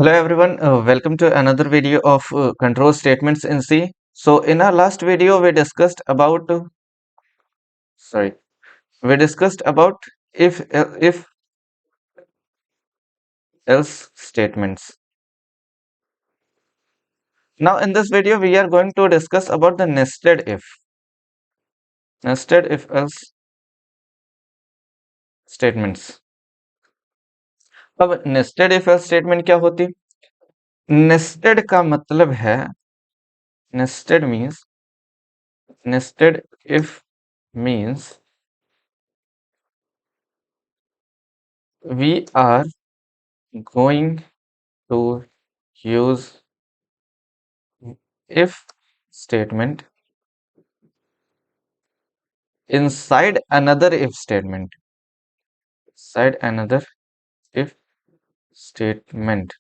Hello everyone, welcome to another video of control statements in C. So in our last video we discussed about sorry we discussed about if else statements. Now in this video we are going to discuss about the nested if else statements. अब nested if else statement क्या होती? Nested का मतलब है nested if means we are going to use if statement inside another if statement if statement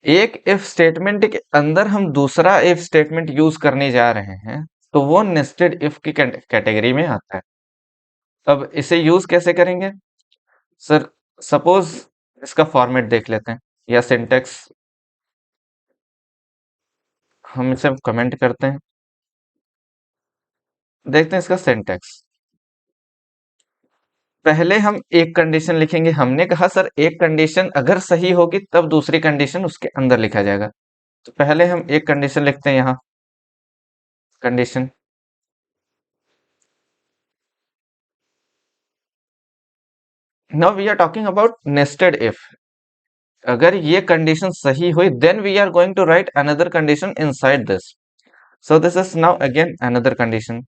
एक if statement के अंदर हम दूसरा if स्टेटमेंट यूज करने जा रहे हैं तो वो नेस्टेड if की कैटेगरी में आता है। अब इसे यूज कैसे करेंगे सर? सपोज इसका फॉर्मेट देख लेते हैं या सिंटेक्स हम इसे कमेंट करते हैं, देखते हैं इसका सिंटेक्स। पहले हम एक कंडीशन लिखेंगे। हमने कहा सर एक कंडीशन अगर सही होगी तब दूसरी कंडीशन उसके अंदर लिखा जाएगा। तो पहले हम एक कंडीशन लिखते हैं यहां condition now we are talking about nested if. अगर ये कंडीशन सही हुई then we are going to write another condition inside this. So this is now again another condition,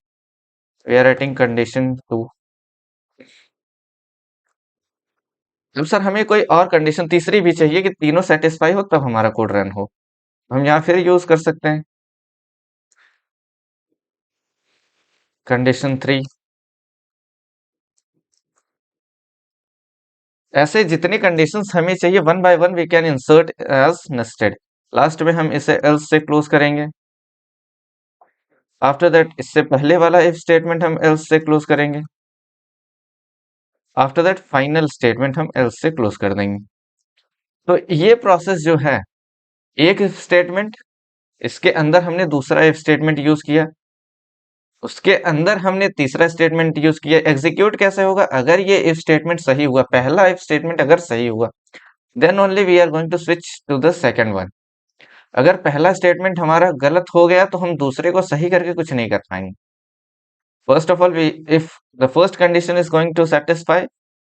we are writing condition 2। अब sir हमें कोई और condition तीसरी भी चाहिए कि तीनों सेटिस्फाई हो तब हमारा कोड रन हो। हम यहाँ फिर यूज कर सकते हैं कंडीशन 3। ऐसे जितनी कंडीशंस हमें चाहिए one by one we can insert as nested. Last में हम इसे एल्स से क्लोज करेंगे। आफ्टर दैट इससे पहले वाला इफ स्टेटमेंट हम एल्स से क्लोज करेंगे। आफ्टर दैट फाइनल स्टेटमेंट हम एल्स से क्लोज कर देंगे। तो ये प्रोसेस जो है, एक इफ स्टेटमेंट, इसके अंदर हमने दूसरा इफ स्टेटमेंट यूज किया, उसके अंदर हमने तीसरा स्टेटमेंट यूज किया। एग्जीक्यूट कैसे होगा? अगर ये इफ स्टेटमेंट सही हुआ, पहला इफ स्टेटमेंट अगर सही हुआ then only we are going to switch to the second one. अगर पहला स्टेटमेंट हमारा गलत हो गया तो हम दूसरे को सही करके कुछ नहीं कर पाएंगे। First of all, if the first condition is going to satisfy,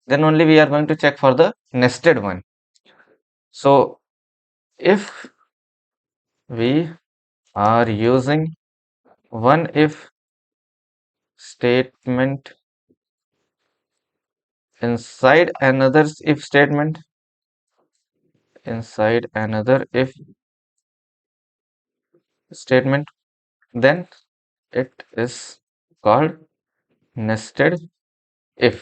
then only we are going to check for the nested one. So if we are using one if statement inside another if statement, then it is called nested if।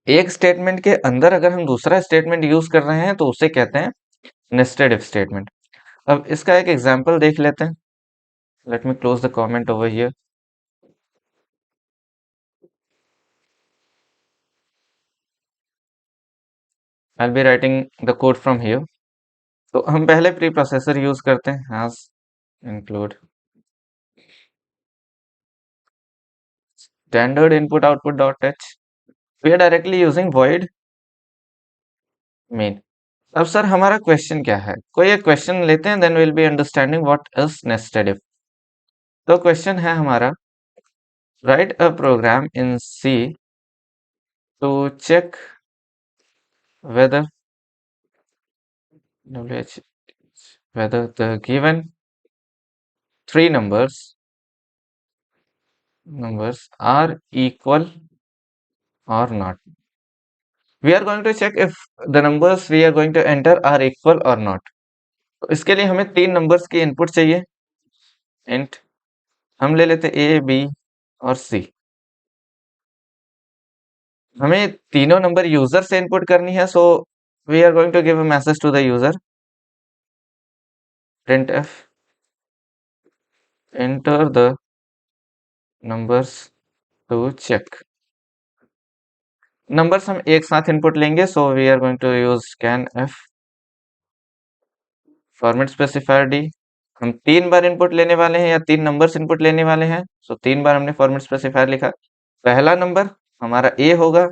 एक statement के अंदर अगर हम दूसरा statement use कर रहे हैं तो उसे कहते हैं नेस्टेड इफ स्टेटमेंट। अब इसका एक एग्जांपल देख लेते हैं। Let me close the comment over here. I'll be writing the code from here। तो हम पहले प्री प्रोसेसर यूज करते हैं as include standard input output dot h। we are directly using void main। अब sir हमारा question क्या है? कोई एक क्वेश्चन लेते हैं then will be understanding what is nested if. तो क्वेश्चन है हमारा, write a program in C to check whether whether the given three numbers are equal or not। we are going to check if the numbers we are going to enter are equal or not। तो इसके लिए हमें तीन numbers की input चाहिए। Int हम ले लेते ए बी और सी। हमें तीनों नंबर यूजर से इनपुट करनी है, so we are going to give a message to the user printf enter the numbers to check। Numbers हम एक साथ इनपुट लेंगे, so we are going to use scan f format specifier D. हम 3 बार input लेने वाले हैं या 3 numbers input लेने वाले हैं, सो 3 बार हमने फॉर्मेट स्पेसिफायर लिखा। पहला नंबर हमारा ए होगा,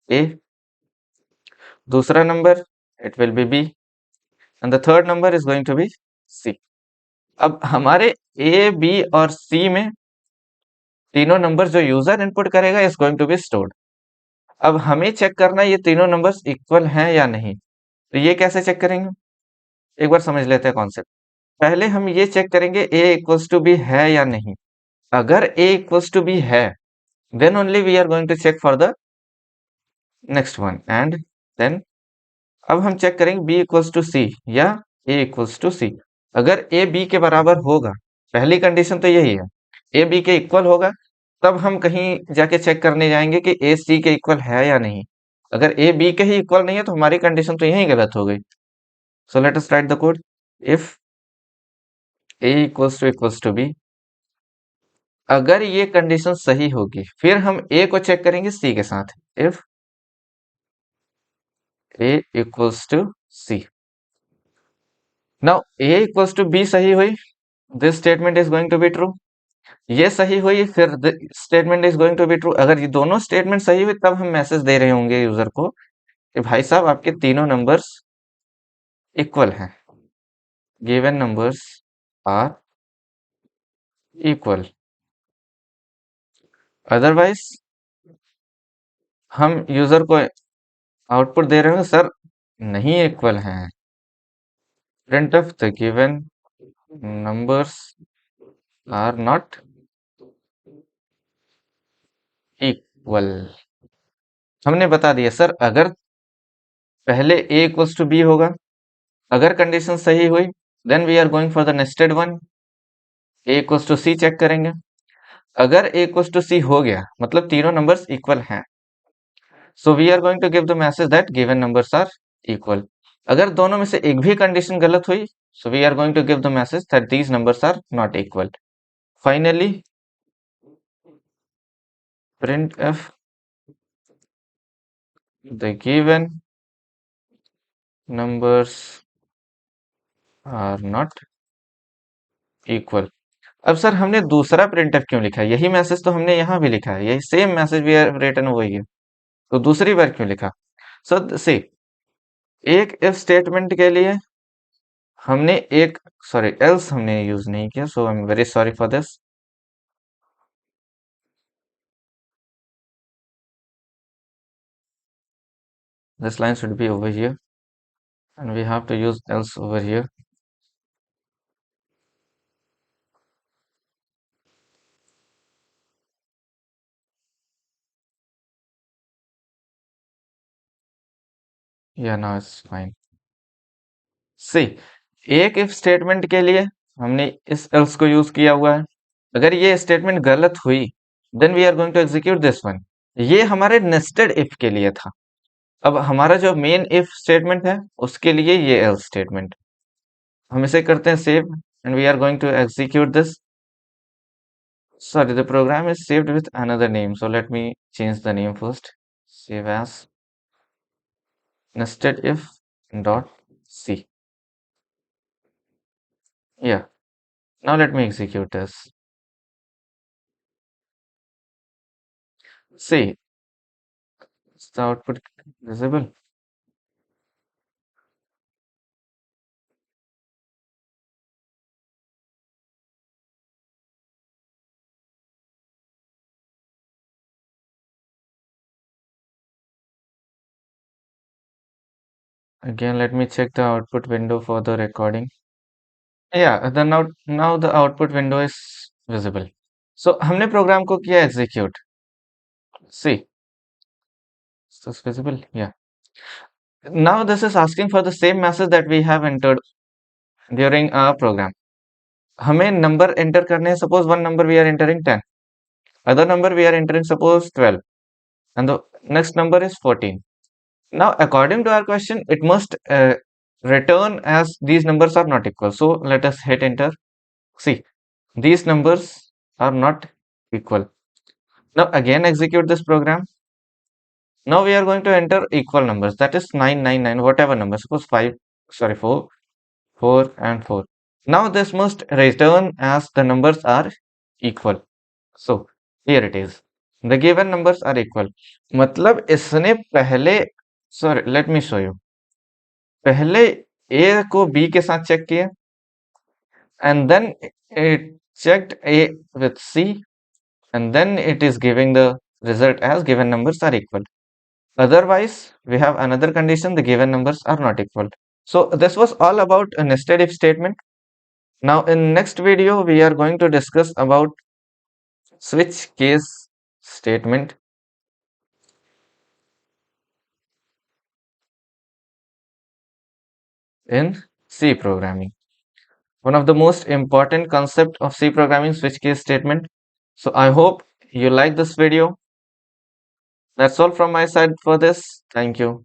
ए। दूसरा number it will be B, and the third number is going to be C. अब हमारे ए, बी और सी में तीनों नंबर जो यूजर इनपुट करेगा is going to be stored. अब हमें चेक करना है ये तीनों नंबर्स इक्वल हैं या नहीं। तो ये कैसे चेक करेंगे, एक बार समझ लेते हैं कॉन्सेप्ट। पहले हम ये चेक करेंगे a इक्वल्स टू बी है या नहीं। अगर a इक्वल्स टू बी है, then only we are going to check for the next one, and then अब हम चेक करेंगे b इक्वल्स टू सी या a इक्वल्स टू सी। अगर a b के बराबर होगा, पहली कंडीशन तो यही है, a b के इक्वल होगा, तब हम कहीं जाके चेक करने जाएंगे कि a c के इक्वल है या नहीं। अगर a b के ही इक्वल नहीं है तो हमारी कंडीशन तो यही गलत हो गई। So let us write the code. If a equals to b, अगर ये कंडीशन सही होगी फिर हम a को चेक करेंगे c के साथ। If a equals to c, now a equals to b सही हुई, this statement is going to be true. ये सही हुई, फिर statement is going to be true. अगर ये दोनों स्टेटमेंट सही हुई तब हम मैसेज दे रहे होंगे यूजर को कि भाई साहब आपके तीनों नंबर्स इक्वल हैं, given numbers are equal. Otherwise हम यूजर को आउटपुट दे रहे होंगे सर नहीं इक्वल हैं, print of the given numbers are not equal। हमने बता दिया सर अगर पहले a इक्वल्स टू b होगा, अगर कंडीशन सही हुई then we are going for the nested one, a equals to c check करेंगे। अगर a इक्वल्स टू c हो गया मतलब तीनों नंबर्स इक्वल हैं, so we are going to give the message that given numbers are equal. अगर दोनों में से एक भी कंडीशन गलत हुई, so we are going to give the message that these numbers are not equal. Finally printf the given numbers are not equal। अब sir हमने दूसरा प्रिंटफ क्यों लिखा है, यही मैसेज तो हमने यहाँ भी लिखा है, यही सेम मैसेज भी रिटर्न हुई है, तो दूसरी बार क्यों लिखा। सर सी, एक इफ स्टेटमेंट के लिए हमने एक सॉरी एल्स हमने यूज नहीं किया, so I am very sorry for this. This line should be over here and we have to use else over here. Yeah now it's fine. See, एक if statement के लिए हमने इस else को use किया हुआ है। अगर ये स्टेटमेंट गलत हुई then we are going to execute this one. ये हमारे नेस्टेड इफ के लिए था। अब हमारा जो मेन इफ स्टेटमेंट है उसके लिए ये एल्स स्टेटमेंट। हम इसे करते हैं save and we are going to execute this. Sorry, the program is saved with another name, so let me change the name first. Save as nested if dot c. Yeah, now let me execute this. See, is the output visible? Again, let me check the output window for the recording. Yeah, the now the output window is visible. So हमने programme को किया execute. See, is this visible? Yeah. Now this is asking for the same message that we have entered during our program. हमें number enter करने हैं, suppose one number we are entering 10, other number we are entering suppose 12, and the next number is 14. Now according to our question it must return as these numbers are not equal, so let us hit enter. See, these numbers are not equal. Now again execute this program. Now we are going to enter equal numbers, that is 999, whatever number, suppose 5, sorry, 4, 4 and 4. Now this must return as the numbers are equal. So here it is, the given numbers are equal. मतलब इसने पहले, sorry, let me show you, पहले A को B के साथ check किया, and then it checked A with C, and then it is giving the result as given numbers are equal. Otherwise, we have another condition, the given numbers are not equal. So this was all about a nested if statement. Now in next video, we are going to discuss about switch case statement in C programming. One of the most important concept of C programming, switch case statement. So I hope you like this video. That's all from my side for this. Thank you.